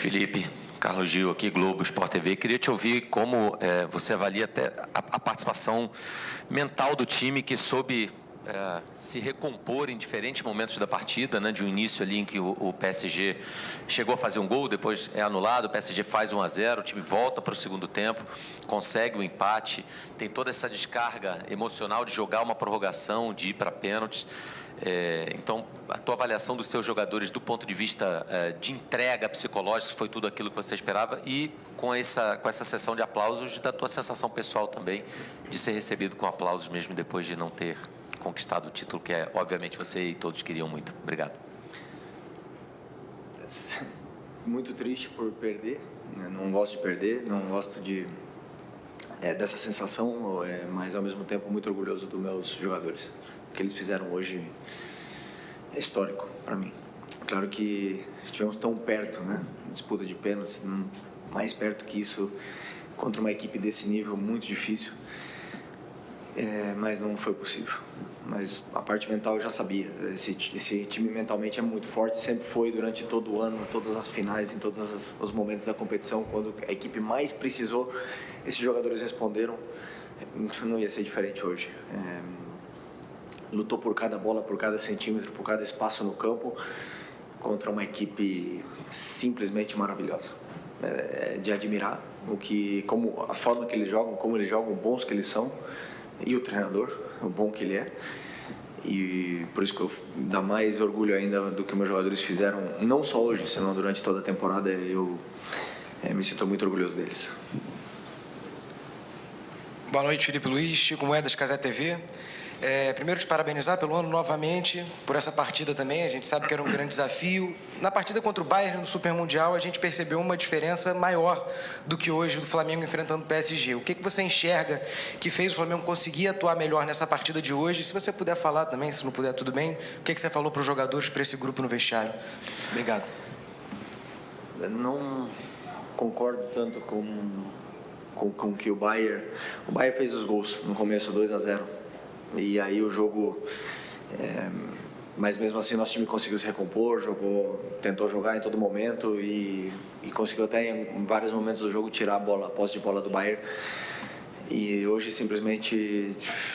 Felipe, Carlos Gil aqui, Globo Sport TV. Queria te ouvir como você avalia até a participação mental do time que soube se recompor em diferentes momentos da partida, né? De um início ali em que o PSG chegou a fazer um gol, depois é anulado, o PSG faz 1-0, o time volta para o segundo tempo, consegue o empate, tem toda essa descarga emocional de jogar uma prorrogação, de ir para pênaltis. Então, a tua avaliação dos teus jogadores do ponto de vista de entrega psicológica, foi tudo aquilo que você esperava, e com essa sessão de aplausos, da tua sensação pessoal também, de ser recebido com aplausos mesmo depois de não ter conquistado o título, que obviamente você e todos queriam muito. Obrigado. Muito triste por perder, né? Não gosto de perder, não gosto dessa sensação, mas ao mesmo tempo muito orgulhoso dos meus jogadores. O que eles fizeram hoje é histórico para mim. Claro que estivemos tão perto, né? Disputa de pênaltis, mais perto que isso, contra uma equipe desse nível, muito difícil. Mas não foi possível. Mas a parte mental eu já sabia. Esse time mentalmente é muito forte, sempre foi durante todo o ano, todas as finais, em todos os momentos da competição, quando a equipe mais precisou, esses jogadores responderam. Não ia ser diferente hoje. Lutou por cada bola, por cada centímetro, por cada espaço no campo, contra uma equipe simplesmente maravilhosa. De admirar como a forma que eles jogam, bons que eles são, e o treinador, o bom que ele é. E por isso que eu dá mais orgulho ainda do que meus jogadores fizeram, não só hoje, senão durante toda a temporada. Eu me sinto muito orgulhoso deles. Boa noite, Felipe Luiz, Chico Moedas, Cazé TV. Primeiro, te parabenizar pelo ano novamente, por essa partida também. A gente sabe que era um grande desafio. Na partida contra o Bayern no Super Mundial, a gente percebeu uma diferença maior do que hoje do Flamengo enfrentando o PSG. O que você enxerga que fez o Flamengo conseguir atuar melhor nessa partida de hoje? Se você puder falar também, se não puder, tudo bem. O que você falou para os jogadores, para esse grupo no vestiário? Obrigado. Eu não concordo tanto com que o Bayern fez os gols no começo, 2-0. E aí o jogo, mas mesmo assim nosso time conseguiu se recompor, tentou jogar em todo momento e conseguiu até em vários momentos do jogo tirar a posse de bola do Bayern. E hoje simplesmente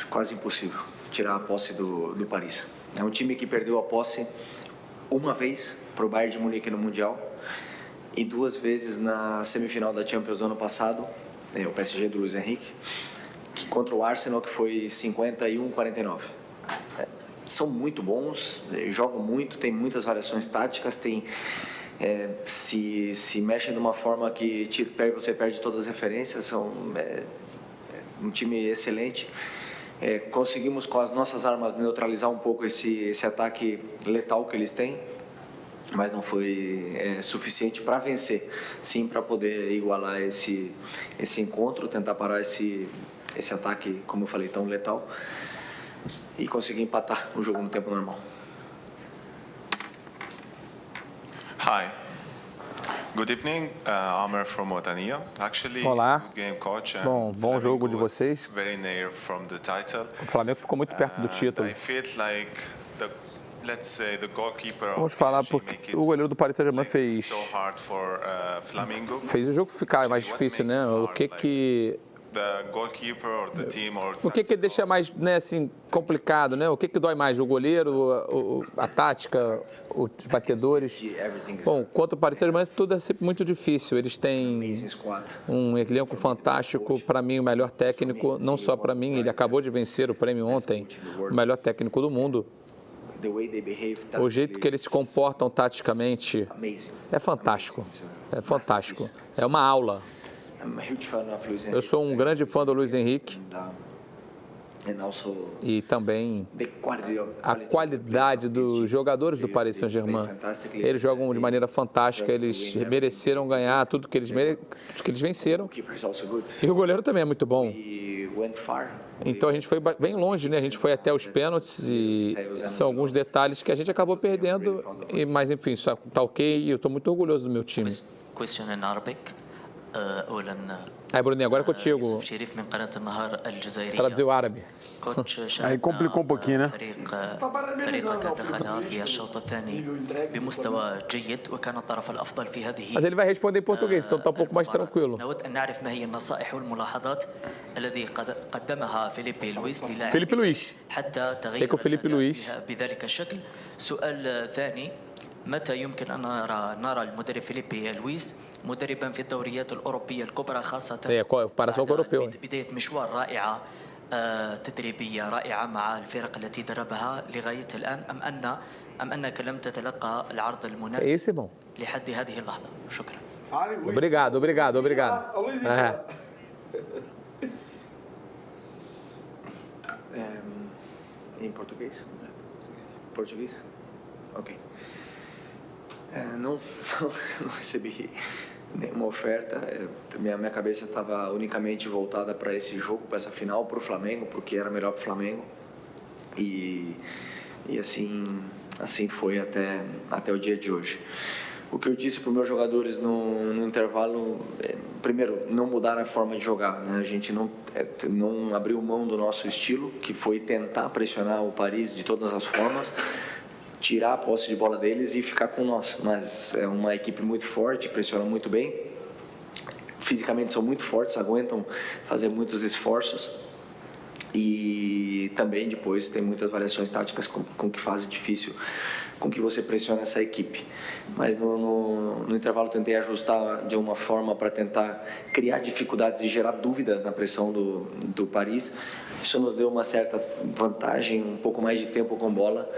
quase impossível tirar a posse do Paris. É um time que perdeu a posse uma vez para o Bayern de Munique no Mundial e 2 vezes na semifinal da Champions do ano passado, o PSG do Luiz Henrique, que contra o Arsenal, que foi 51-49. São muito bons, jogam muito, tem muitas variações táticas, se mexem de uma forma que você perde todas as referências. São um time excelente. Conseguimos com as nossas armas neutralizar um pouco esse ataque letal que eles têm, mas não foi suficiente para vencer, sim, para poder igualar esse encontro, tentar parar esse ataque, como eu falei, tão letal, e conseguir empatar o jogo no tempo normal. Hi. Good evening, Amer from Otania. Actually, Olá. good game, coach. Bom jogo de vocês. Very near from the title. O Flamengo ficou muito perto do título. I feel like the goalkeeper Vamos falar porque o goleiro do Paris Saint-Germain fez o jogo ficar mais difícil, né? O que deixa mais, né, assim, complicado, né? O que dói mais? O goleiro, a tática, os batedores? Bom, quanto ao Paris Saint-Germain, tudo é sempre muito difícil. Eles têm um elenco fantástico. Para mim, o melhor técnico, não só para mim, ele acabou de vencer o prêmio ontem, o melhor técnico do mundo. O jeito que eles se comportam taticamente é fantástico. É fantástico. É uma aula. Eu sou um grande fã do Luiz Henrique e também a qualidade dos jogadores do Paris Saint-Germain. Eles jogam de maneira fantástica, eles mereceram ganhar tudo que eles venceram. E o goleiro também é muito bom. Então a gente foi bem longe, né? A gente foi até os pênaltis e são alguns detalhes que a gente acabou perdendo, mas enfim, isso tá ok e eu estou muito orgulhoso do meu time. Question in Arabic. Aí, Bruninho, agora é contigo. Traduzir o árabe. Aí complicou um pouquinho, né? Mas ele vai responder em português, então tá um pouco mais tranquilo. Felipe Luís. Tem com o Felipe Luís. متى يمكن أن نرى المدرب فيليبي لويس مدربا في الدوريات الأوروبية الكبرى خاصة بداية مشوار رائعة تدريبية رائعة مع الفرق التي دربها لغاية الآن أم أنك لم تتلقى العرض المناسب لحد هذه اللحظة؟ شكرا. Obrigado. Em português? Português? Ok. Não recebi nenhuma oferta. Minha cabeça estava unicamente voltada para esse jogo, para essa final, para o Flamengo, porque era melhor para o Flamengo. E assim foi até o dia de hoje. O que eu disse para os meus jogadores no intervalo, primeiro, não mudar a forma de jogar, né? A gente não abriu mão do nosso estilo, que foi tentar pressionar o Paris de todas as formas, tirar a posse de bola deles e ficar com nós. Mas é uma equipe muito forte, pressiona muito bem, fisicamente são muito fortes, aguentam fazer muitos esforços e também depois tem muitas variações táticas com que faz difícil com que você pressione essa equipe. Mas no intervalo tentei ajustar de uma forma para tentar criar dificuldades e gerar dúvidas na pressão do Paris. Isso nos deu uma certa vantagem, um pouco mais de tempo com bola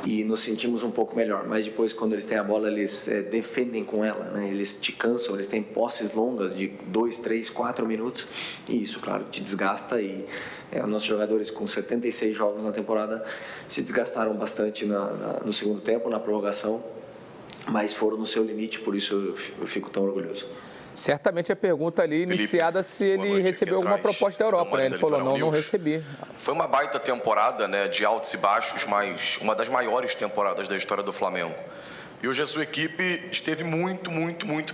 e nos sentimos um pouco melhor. Mas depois, quando eles têm a bola, eles defendem com ela, né? Eles te cansam, eles têm posses longas de 2, 3, 4 minutos e isso, claro, te desgasta. E os nossos jogadores com 76 jogos na temporada se desgastaram bastante no segundo tempo, na prorrogação, mas foram no seu limite, por isso eu fico tão orgulhoso. Certamente a pergunta ali iniciada se ele recebeu alguma proposta da Europa, né? Ele falou, não recebi. Foi uma baita temporada, né, de altos e baixos, mas uma das maiores temporadas da história do Flamengo. E hoje a sua equipe esteve muito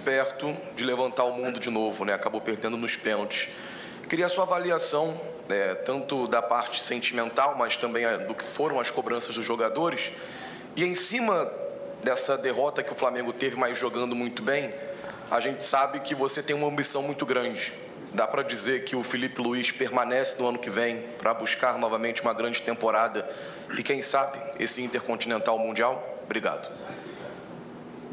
perto de levantar o mundo de novo, né? Acabou perdendo nos pênaltis. Queria a sua avaliação, tanto da parte sentimental, mas também do que foram as cobranças dos jogadores. E em cima dessa derrota que o Flamengo teve, mas jogando muito bem, a gente sabe que você tem uma ambição muito grande. Dá para dizer que o Felipe Luís permanece no ano que vem para buscar novamente uma grande temporada e, quem sabe, esse Intercontinental Mundial? Obrigado.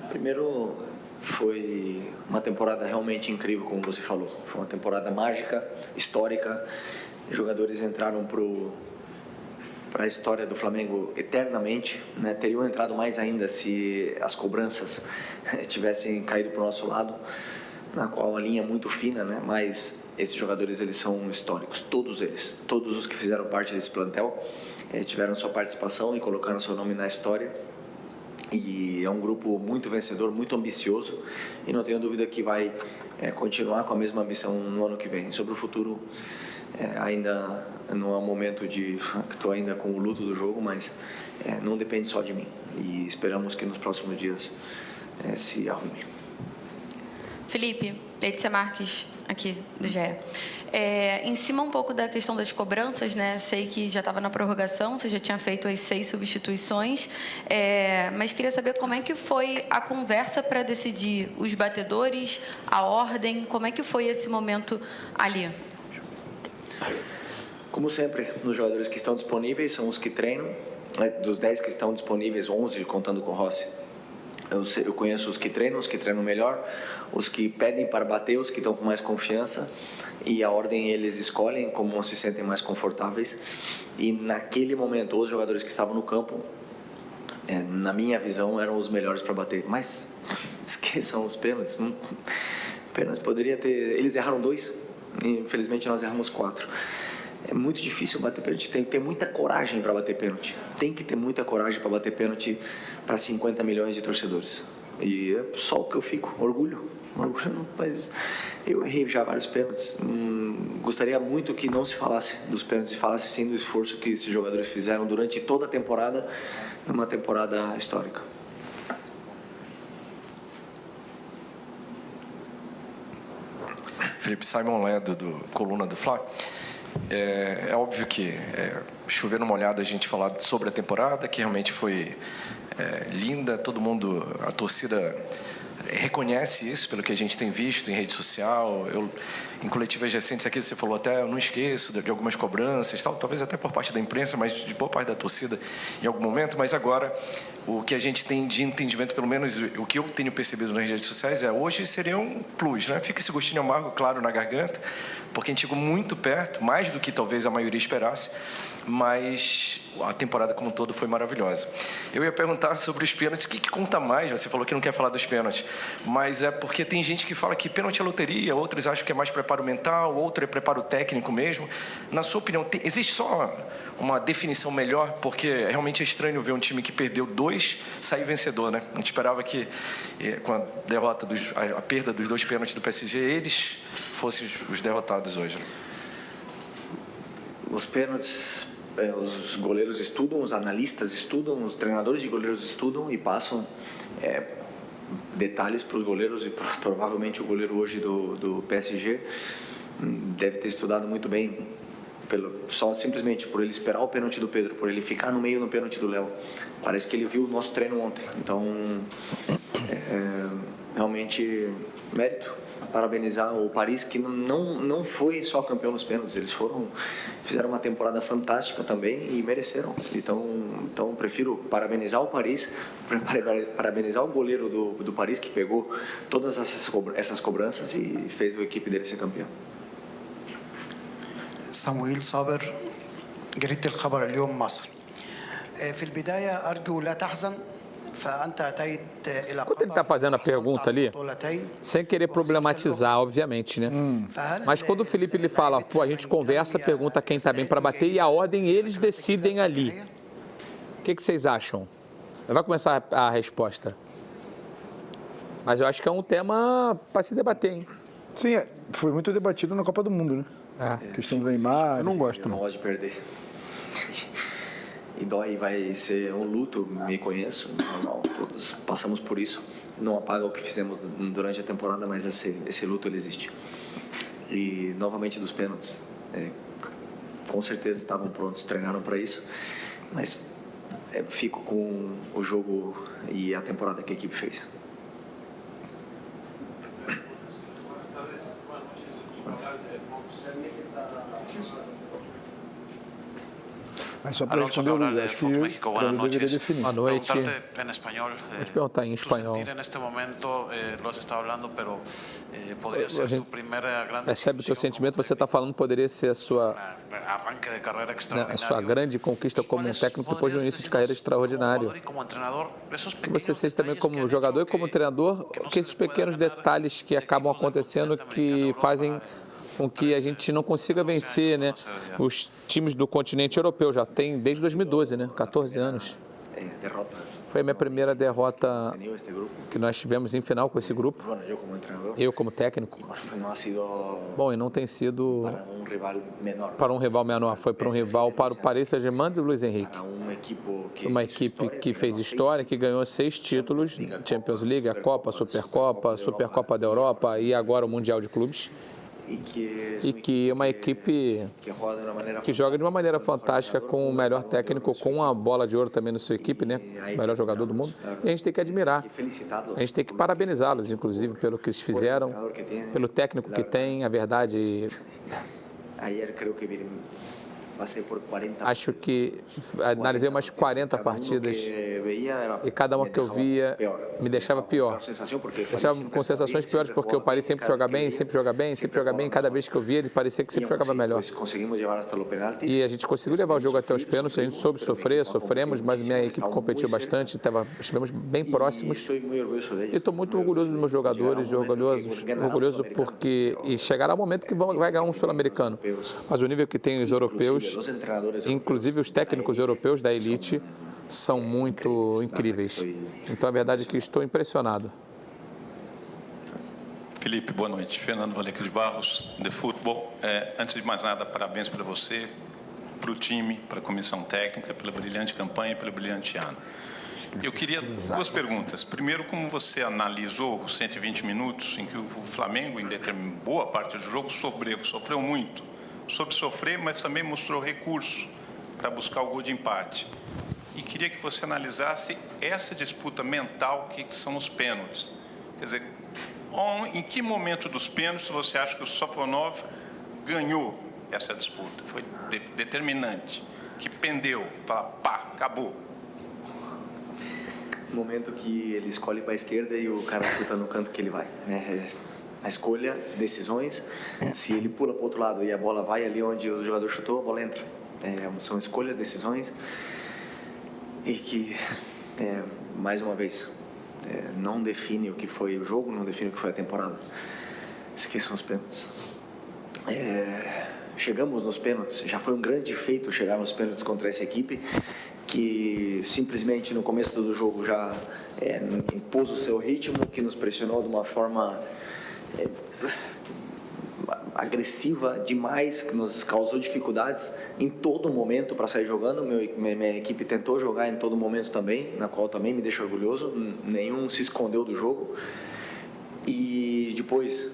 Primeiro, foi uma temporada realmente incrível, como você falou. Foi uma temporada mágica, histórica. Os jogadores entraram para a história do Flamengo eternamente, né? Teriam entrado mais ainda se as cobranças tivessem caído para o nosso lado, na qual a linha é muito fina, né? Mas esses jogadores, eles são históricos, todos eles, todos os que fizeram parte desse plantel tiveram sua participação e colocaram seu nome na história. E é um grupo muito vencedor, muito ambicioso, e não tenho dúvida que vai continuar com a mesma ambição no ano que vem. Sobre o futuro, ainda não é um momento que estou ainda com o luto do jogo, mas não depende só de mim. E esperamos que nos próximos dias se arrume. Felipe, Letícia Marques, aqui do GE. Em cima um pouco da questão das cobranças, né? Sei que já estava na prorrogação, você já tinha feito as 6 substituições, mas queria saber como é que foi a conversa para decidir os batedores, a ordem, como é que foi esse momento ali? Como sempre, os jogadores que estão disponíveis são os que treinam. Dos 10 que estão disponíveis, 11 contando com o Rossi. Eu conheço os que treinam melhor, os que pedem para bater, os que estão com mais confiança, e a ordem eles escolhem como se sentem mais confortáveis. E naquele momento, os jogadores que estavam no campo, na minha visão, eram os melhores para bater. Mas esqueçam os pênaltis. Pênaltis poderia ter. Eles erraram 2, e infelizmente nós erramos 4. É muito difícil bater pênalti, tem que ter muita coragem para bater pênalti. Tem que ter muita coragem para bater pênalti para 50 milhões de torcedores. E é só o que eu fico, orgulho, mas eu errei já vários pênaltis. Gostaria muito que não se falasse dos pênaltis, falasse sim do esforço que esses jogadores fizeram durante toda a temporada, numa temporada histórica. Felipe, Simon Ledo, do Coluna do Fla. É óbvio que chover numa olhada a gente falar sobre a temporada, que realmente foi linda, todo mundo, a torcida reconhece isso pelo que a gente tem visto em rede social. Em coletivas recentes aqui você falou até, eu não esqueço de algumas cobranças, talvez até por parte da imprensa, mas de boa parte da torcida em algum momento. Mas agora o que a gente tem de entendimento, pelo menos o que eu tenho percebido nas redes sociais, hoje seria um plus, né? Fica esse gostinho amargo, claro, na garganta, porque a gente chegou muito perto, mais do que talvez a maioria esperasse, mas a temporada como um todo foi maravilhosa. Eu ia perguntar sobre os pênaltis, o que conta mais? Você falou que não quer falar dos pênaltis, mas é porque tem gente que fala que pênalti é loteria, outros acham que é mais preparo mental, outro é preparo técnico mesmo. Na sua opinião, existe só uma definição melhor? Porque realmente é estranho ver um time que perdeu 2 sair vencedor, né? A gente esperava que com a derrota, a perda dos 2 pênaltis do PSG, eles fossem os derrotados hoje. Os pênaltis, os goleiros estudam, os analistas estudam, os treinadores de goleiros estudam e passam detalhes para os goleiros, e provavelmente o goleiro hoje do PSG deve ter estudado muito bem, só simplesmente por ele esperar o pênalti do Pedro, por ele ficar no meio no pênalti do Léo. Parece que ele viu o nosso treino ontem, então realmente mérito. Parabenizar o Paris, que não foi só campeão nos pênaltis, eles fizeram uma temporada fantástica também e mereceram. Então prefiro parabenizar o Paris, parabenizar o goleiro do Paris, que pegou todas essas cobranças e fez a equipe dele ser campeão. صموئيل صابر جريدة الخبر اليوم مصر. في البداية أرجو لا تحزن. Quando ele está fazendo a pergunta ali, sem querer problematizar, obviamente, né? Mas quando o Felipe lhe fala, a gente conversa, pergunta quem está bem para bater e a ordem eles decidem ali. O que vocês acham? Vai começar a resposta. Mas eu acho que é um tema para se debater, hein? Sim, foi muito debatido na Copa do Mundo, né? A questão do Neymar. Eu não gosto, não. Eu não gosto de perder. E dói, vai ser um luto, me conheço, normal, todos passamos por isso. Não apaga o que fizemos durante a temporada, mas esse luto ele existe. E novamente dos pênaltis, com certeza estavam prontos, treinaram para isso, mas fico com o jogo e a temporada que a equipe fez. Mas só para responder, Luiz, acho que eu deveria definir. Boa noite. Vou te perguntar em espanhol. A gente percebe o teu sentimento, você está falando que poderia ser a sua grande conquista como um técnico depois de um início de carreira extraordinário. Você sente também como jogador e como treinador que esses pequenos detalhes que acabam acontecendo que fazem com que a gente não consiga vencer, né? Os times do continente europeu já tem desde 2012, né? 14 anos. Foi a minha primeira derrota que nós tivemos em final com esse grupo. Eu como técnico. Bom, e não tem sido para um rival menor, foi para um rival, para o Paris Saint-Germain do Luiz Henrique. Uma equipe que fez história, que ganhou 6 títulos, Champions League, a Copa, Supercopa da Europa e agora o Mundial de Clubes. E que é uma equipe que joga de uma maneira fantástica, com o melhor técnico, com a bola de ouro também na sua equipe, né? O melhor jogador do mundo. E a gente tem que admirar. A gente tem que parabenizá-los, inclusive, pelo que eles fizeram, pelo técnico que tem, a verdade. Acho que analisei umas 40 partidas e cada uma que eu via me deixava pior. Deixava com sensações piores porque o Paris sempre joga bem, sempre joga bem, sempre joga bem. Cada vez que eu via ele parecia que sempre jogava melhor. E a gente conseguiu levar o jogo até os pênaltis, a gente soube sofrer, sofremos, mas minha equipe competiu bastante, estivemos bem próximos. E estou muito orgulhoso dos meus jogadores, orgulhoso porque chegará o momento que vai ganhar um sul-americano. Mas o nível que tem os europeus, inclusive os técnicos europeus da elite, são muito incríveis. Então a verdade é que estou impressionado. Felipe, boa noite. Fernando Valeca de Barros, The Football. Antes de mais nada, parabéns para você, para o time, para a comissão técnica, pela brilhante campanha e pelo brilhante ano. Eu queria duas perguntas. Primeiro, como você analisou os 120 minutos em que o Flamengo, em boa parte do jogo, sofreu muito. Soube sofrer, mas também mostrou recurso para buscar o gol de empate. E queria que você analisasse essa disputa mental que são os pênaltis. Quer dizer, em que momento dos pênaltis você acha que o Sofonov ganhou essa disputa? Foi determinante, que pendeu, fala, pá, acabou. Momento que ele escolhe para a esquerda e o cara chuta no canto que ele vai, né? A escolha, decisões, se ele pula para o outro lado e a bola vai ali onde o jogador chutou, a bola entra. São escolhas, decisões e que, mais uma vez, não define o que foi o jogo, não define o que foi a temporada. Esqueçam os pênaltis. Chegamos nos pênaltis, já foi um grande feito chegar nos pênaltis contra essa equipe que simplesmente no começo do jogo já impôs o seu ritmo, que nos pressionou de uma forma agressiva demais, que nos causou dificuldades em todo momento para sair jogando. Minha equipe tentou jogar em todo momento também, na qual também me deixa orgulhoso, nenhum se escondeu do jogo. E depois,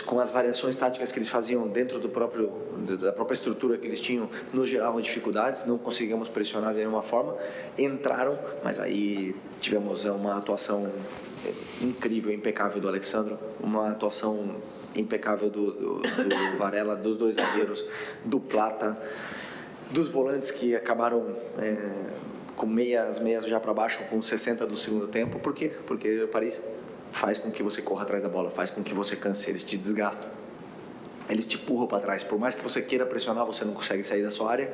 com as variações táticas que eles faziam dentro da própria estrutura que eles tinham, nos geravam dificuldades, não conseguimos pressionar de nenhuma forma, entraram, mas aí tivemos uma atuação incrível, impecável do Alexandro, uma atuação impecável do Varela, dos dois zagueiros, do Plata, dos volantes que acabaram com as meias já para baixo com 60 do segundo tempo. Por quê? Porque o Paris faz com que você corra atrás da bola, faz com que você canse, eles te desgastam, eles te empurram para trás. Por mais que você queira pressionar, você não consegue sair da sua área.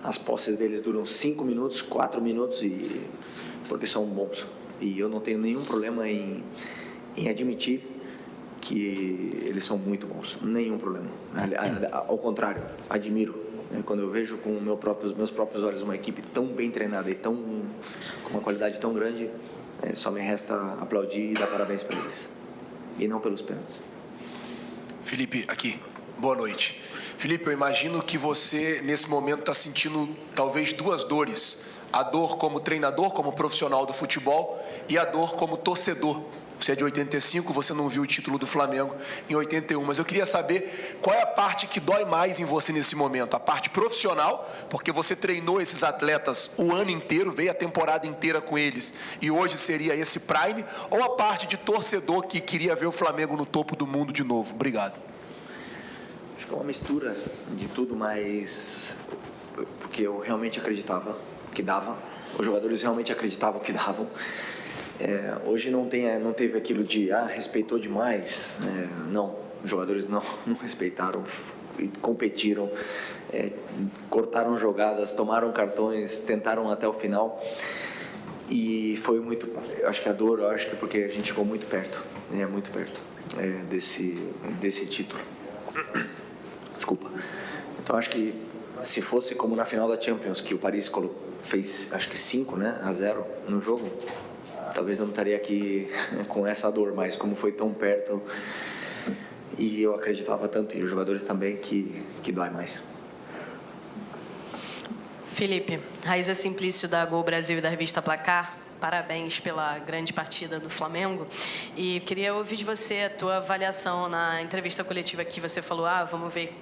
As posses deles duram 5 minutos, 4 minutos, porque são bons. E eu não tenho nenhum problema em admitir que eles são muito bons, nenhum problema. Ao contrário, admiro. Quando eu vejo com meus próprios olhos uma equipe tão bem treinada e com uma qualidade tão grande, só me resta aplaudir e dar parabéns para eles. E não pelos pênaltis. Felipe, aqui. Boa noite. Felipe, eu imagino que você, nesse momento, está sentindo talvez duas dores. A dor como treinador, como profissional do futebol, e a dor como torcedor. Você é de 85, você não viu o título do Flamengo em 81, mas eu queria saber qual é a parte que dói mais em você nesse momento. A parte profissional, porque você treinou esses atletas o ano inteiro, veio a temporada inteira com eles, e hoje seria esse prime, ou a parte de torcedor que queria ver o Flamengo no topo do mundo de novo? Obrigado. Acho que é uma mistura de tudo, mas porque eu realmente acreditava que dava, os jogadores realmente acreditavam que davam. Hoje não teve aquilo de respeitou demais, não, os jogadores não respeitaram, competiram, cortaram jogadas, tomaram cartões, tentaram até o final e foi muito, acho que a dor, acho que porque a gente chegou muito perto, muito perto desse título. Desculpa. Então acho que se fosse como na final da Champions, que o Paris fez acho que 5-0 no jogo, talvez eu não estaria aqui com essa dor, mas como foi tão perto e eu acreditava tanto, e os jogadores também, que dói mais. Felipe, Raíza Simplício da Gol Brasil e da revista Placar, parabéns pela grande partida do Flamengo. E queria ouvir de você a tua avaliação na entrevista coletiva que você falou, vamos ver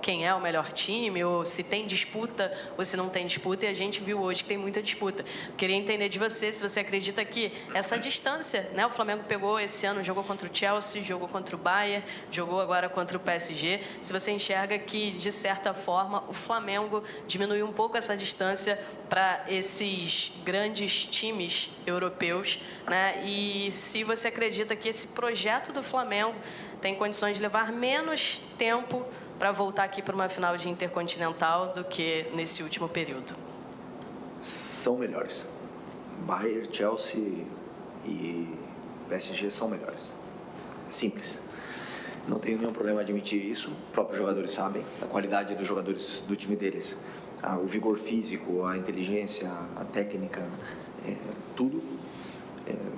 quem é o melhor time, ou se tem disputa ou se não tem disputa, e a gente viu hoje que tem muita disputa. Queria entender de você se você acredita que essa distância, né? O Flamengo pegou esse ano, jogou contra o Chelsea, jogou contra o Bayern, jogou agora contra o PSG, se você enxerga que, de certa forma, o Flamengo diminuiu um pouco essa distância para esses grandes times europeus, né? E se você acredita que esse projeto do Flamengo tem condições de levar menos tempo para voltar aqui para uma final de Intercontinental do que nesse último período? São melhores. Bayern, Chelsea e PSG são melhores. Simples. Não tenho nenhum problema em admitir isso. Os próprios jogadores sabem a qualidade dos jogadores do time deles. O vigor físico, a inteligência, a técnica, tudo.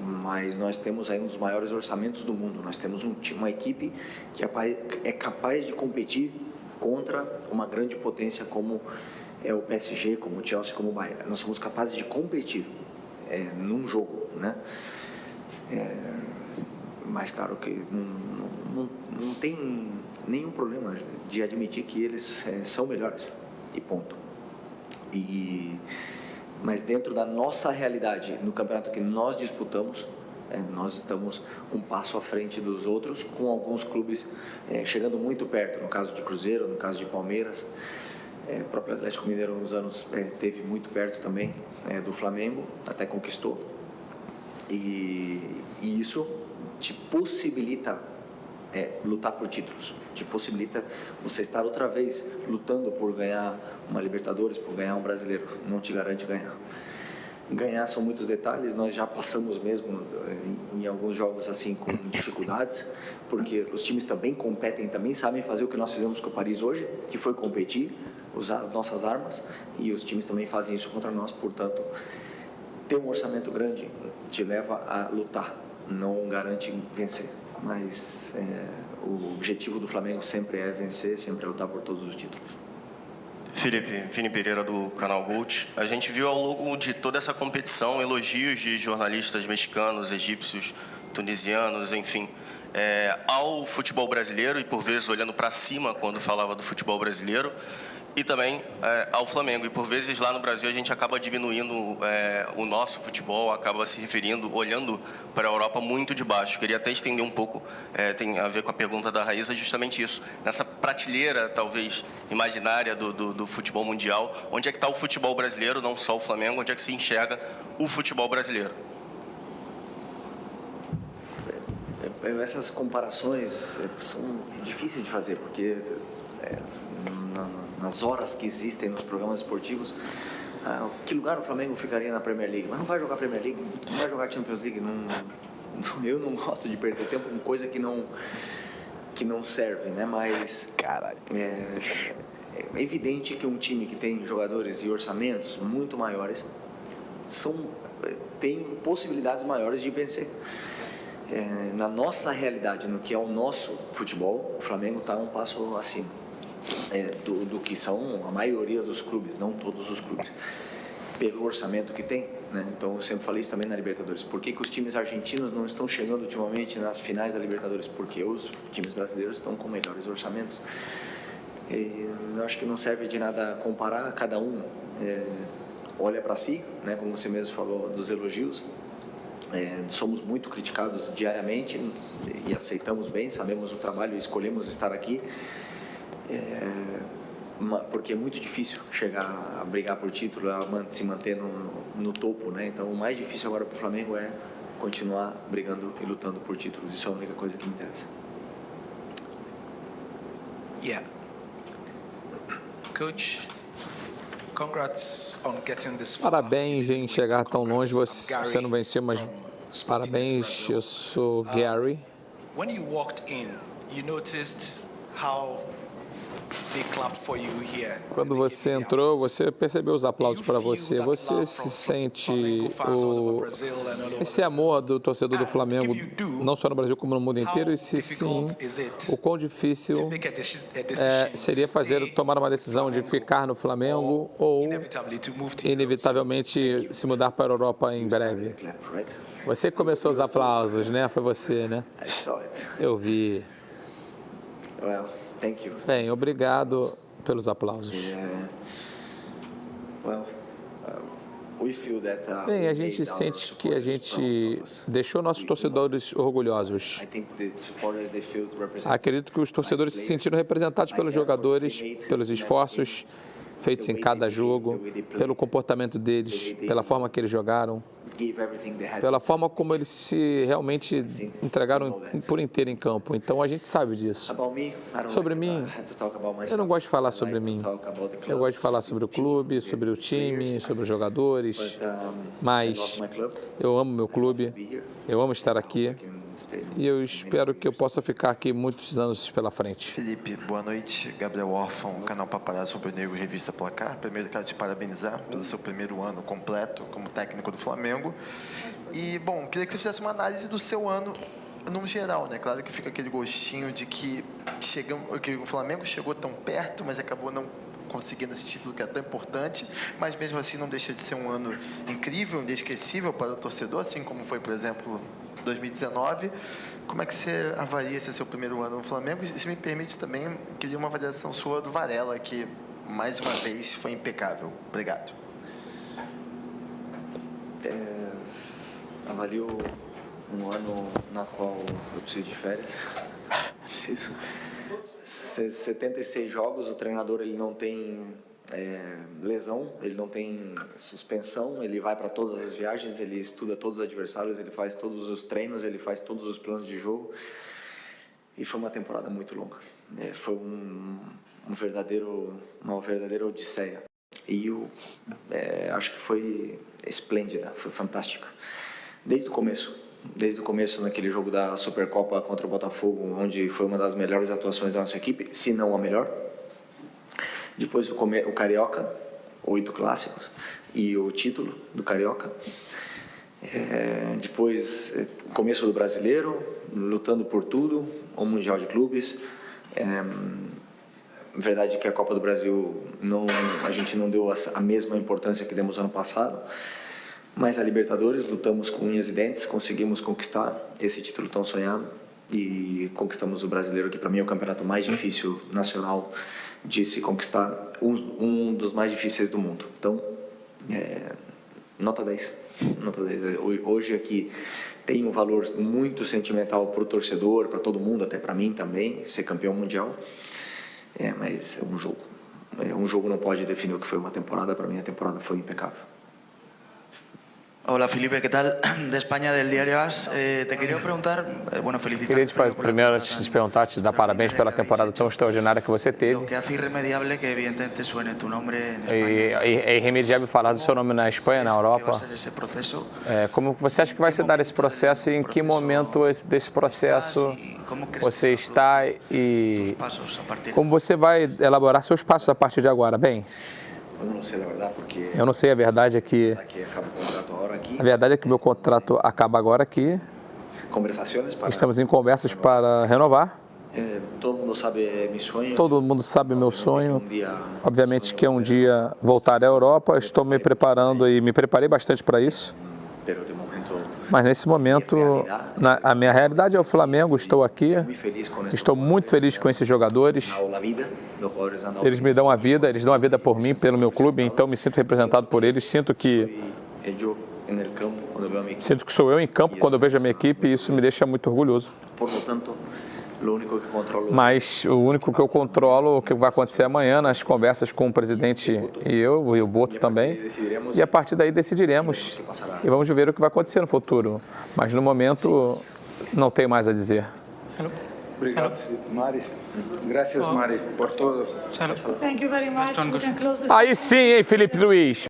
Mas nós temos aí um dos maiores orçamentos do mundo. Nós temos uma equipe que é capaz de competir contra uma grande potência como é o PSG, como o Chelsea, como o Bayern. Nós somos capazes de competir num jogo, né? Mas claro que não tem nenhum problema de admitir que eles são melhores, e ponto. Mas dentro da nossa realidade, no campeonato que nós disputamos, nós estamos um passo à frente dos outros, com alguns clubes chegando muito perto, no caso de Cruzeiro, no caso de Palmeiras. O próprio Atlético Mineiro, uns anos, esteve muito perto também do Flamengo, até conquistou. E isso te possibilita lutar por títulos, te possibilita você estar outra vez lutando por ganhar uma Libertadores, por ganhar um Brasileiro. Não te garante ganhar. Ganhar são muitos detalhes, nós já passamos mesmo em alguns jogos assim com dificuldades, porque os times também competem, também sabem fazer o que nós fizemos com o Paris hoje, que foi competir, usar as nossas armas, e os times também fazem isso contra nós. Portanto, ter um orçamento grande te leva a lutar, não garante vencer, mas o objetivo do Flamengo sempre é vencer, sempre é lutar por todos os títulos. Felipe, Vini Pereira do canal Gold. A gente viu ao longo de toda essa competição elogios de jornalistas mexicanos, egípcios, tunisianos, enfim, ao futebol brasileiro e por vezes olhando para cima quando falava do futebol brasileiro, e também ao Flamengo. E por vezes lá no Brasil a gente acaba diminuindo o nosso futebol, acaba se referindo, olhando para a Europa muito de baixo. Queria até estender um pouco, tem a ver com a pergunta da Raíssa, justamente isso. Nessa prateleira, talvez, imaginária do futebol mundial, onde é que está o futebol brasileiro, não só o Flamengo, onde é que se enxerga o futebol brasileiro? Essas comparações são difíceis de fazer, porque nas horas que existem nos programas esportivos, que lugar o Flamengo ficaria na Premier League? Mas não vai jogar Premier League, não vai jogar Champions League. Eu não gosto de perder tempo com coisa que não serve, né? Mas é evidente que um time que tem jogadores e orçamentos muito maiores tem possibilidades maiores de vencer. Na nossa realidade, no que é o nosso futebol, o Flamengo está um passo acima do que são a maioria dos clubes, não todos os clubes, pelo orçamento que tem, né? Então eu sempre falei isso também na Libertadores. Por que os times argentinos não estão chegando ultimamente nas finais da Libertadores? Porque os times brasileiros estão com melhores orçamentos. Eu acho que não serve de nada comparar, cada um olha para si, né? Como você mesmo falou dos elogios. Somos muito criticados diariamente e aceitamos bem, sabemos o trabalho e escolhemos estar aqui, porque é muito difícil chegar a brigar por título, a se manter no topo, né? Então o mais difícil agora para o Flamengo é continuar brigando e lutando por títulos. Isso é a única coisa que me interessa. Coach, congrats on getting this far. Parabéns em chegar tão longe. Você não venceu, mas parabéns. Eu sou Gary. When you walked in, you noticed how they clapped for you here. Quando você entrou, você percebeu os aplausos para você. Você se sente esse amor do torcedor do Flamengo, não só no Brasil como no mundo inteiro. E se sim, o quão difícil seria tomar uma decisão de ficar no Flamengo ou inevitavelmente se mudar para a Europa em breve? Você que começou os aplausos, né? Foi você, né? Eu vi. Bem, obrigado pelos aplausos. Bem, a gente sente que a gente deixou nossos torcedores orgulhosos. Acredito que os torcedores se sentiram representados pelos jogadores, pelos esforços feitos em cada jogo, pelo comportamento deles, pela forma que eles jogaram, pela forma como eles se realmente entregaram por inteiro em campo. Então a gente sabe disso. Sobre mim, eu não gosto de falar sobre mim. Eu gosto de falar sobre o clube, sobre o time, sobre os jogadores. Mas eu amo meu clube, eu amo estar aqui. E eu espero que eu possa ficar aqui muitos anos pela frente. Felipe, boa noite. Gabriel Órfão, canal Paparazzo Sobre Negro, Revista Placar. Primeiro, quero te parabenizar pelo seu primeiro ano completo como técnico do Flamengo. E, bom, queria que você fizesse uma análise do seu ano no geral, né? Claro que fica aquele gostinho de que o Flamengo chegou tão perto, mas acabou não conseguindo esse título que é tão importante, mas mesmo assim não deixa de ser um ano incrível, inesquecível para o torcedor, assim como foi, por exemplo, 2019. Como é que você avalia esse seu primeiro ano no Flamengo? E se me permite também, queria uma avaliação sua do Varela, que mais uma vez foi impecável. Obrigado. Avalio um ano na qual eu preciso de férias. Preciso. 76 jogos, o treinador ele não tem lesão, ele não tem suspensão, ele vai para todas as viagens, ele estuda todos os adversários, ele faz todos os treinos, ele faz todos os planos de jogo. E foi uma temporada muito longa. Foi uma verdadeira odisseia. E eu acho que foi esplêndida, foi fantástica. Desde o começo naquele jogo da Supercopa contra o Botafogo, onde foi uma das melhores atuações da nossa equipe, se não a melhor. Depois o Carioca, 8 clássicos, e o título do Carioca. Depois, o começo do Brasileiro, lutando por tudo, o Mundial de Clubes. Verdade que a Copa do Brasil a gente não deu a mesma importância que demos ano passado, mas a Libertadores lutamos com unhas e dentes, conseguimos conquistar esse título tão sonhado e conquistamos o Brasileiro, que para mim é o campeonato mais difícil nacional de se conquistar, um dos mais difíceis do mundo. Então, nota 10. Nota 10. Hoje aqui tem um valor muito sentimental para o torcedor, para todo mundo, até para mim também, ser campeão mundial. Mas é um jogo. Um jogo não pode definir o que foi uma temporada. Para mim, a temporada foi impecável. Hola Felipe, ¿qué tal? De España, del diario AS. Te queria perguntar, felicitar. Queria primeiro te perguntar, te dar parabéns pela temporada tão extraordinária que você teve. Lo que hace irremediable que evidentemente suene tu nombre en España. É irremediável falar do seu nome na Espanha, na Europa. Como você acha que vai se dar esse processo e em que momento desse processo você está e como você vai elaborar seus passos a partir de agora? Bem, eu não sei a verdade é que a verdade é que meu contrato acaba agora aqui. Estamos em conversas para renovar. Todo mundo sabe meu sonho. Todo mundo sabe meu sonho. Obviamente que um dia voltar à Europa. Estou me preparando e me preparei bastante para isso. Mas nesse momento, a minha realidade é o Flamengo, estou aqui, estou muito feliz com esses jogadores. Eles me dão a vida, eles dão a vida por mim, pelo meu clube, então me sinto representado por eles, sinto que sou eu em campo quando eu vejo a minha equipe e isso me deixa muito orgulhoso. Mas o único que eu controlo, o que vai acontecer amanhã nas conversas com o presidente e o Boto também. E a partir daí decidiremos e vamos ver o que vai acontecer no futuro. Mas no momento não tenho mais a dizer. Obrigado, Mari. Graças, Mari, por tudo. Aí sim, hein, Felipe Luiz.